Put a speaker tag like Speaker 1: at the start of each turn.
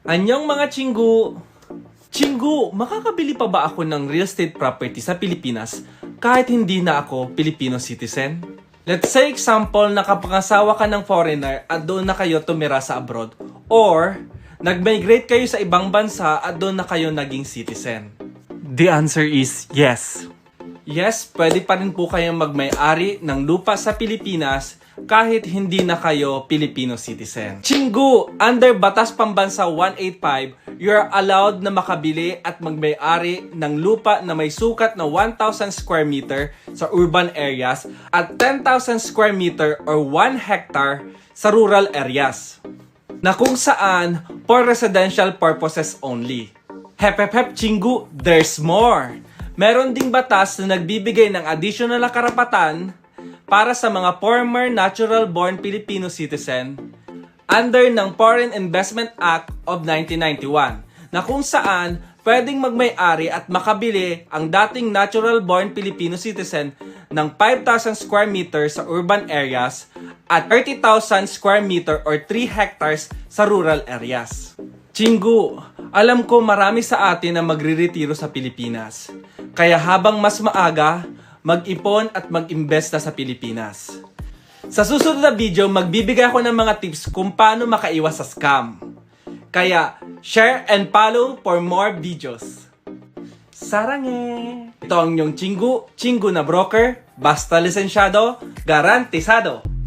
Speaker 1: Anyong mga chinggu! Chinggu, makakabili pa ba ako ng real estate property sa Pilipinas kahit hindi na ako Filipino citizen? Let's say example, nakapangasawa ka ng foreigner at doon na kayo tumira sa abroad. Or, nag-migrate kayo sa ibang bansa at doon na kayo naging citizen.
Speaker 2: The answer is yes.
Speaker 1: Yes, pwede pa rin po kayong magmay-ari ng lupa sa Pilipinas kahit hindi na kayo Filipino citizen. Chinggu, under Batas Pambansa 185, you are allowed na makabili at magmay-ari ng lupa na may sukat na 1,000 square meter sa urban areas at 10,000 square meter or 1 hectare sa rural areas, na kung saan for residential purposes only. Hep hep hep chinggu, there's more! Meron ding batas na nagbibigay ng additional na karapatan para sa mga former natural-born Filipino citizen under ng Foreign Investment Act of 1991 na kung saan pwedeng magmay-ari at makabili ang dating natural-born Filipino citizen ng 5,000 square meters sa urban areas at 30,000 square meter or 3 hectares sa rural areas. Chinggu, alam ko marami sa atin na magre-retiro sa Pilipinas. Kaya habang mas maaga, mag-ipon at mag-invest na sa Pilipinas. Sa susunod na video, magbibigay ako ng mga tips kung paano makaiwas sa scam. Kaya, share and follow for more videos. Sarange! Ito ang inyong Chinggu na broker, basta lisensyado, garantisado.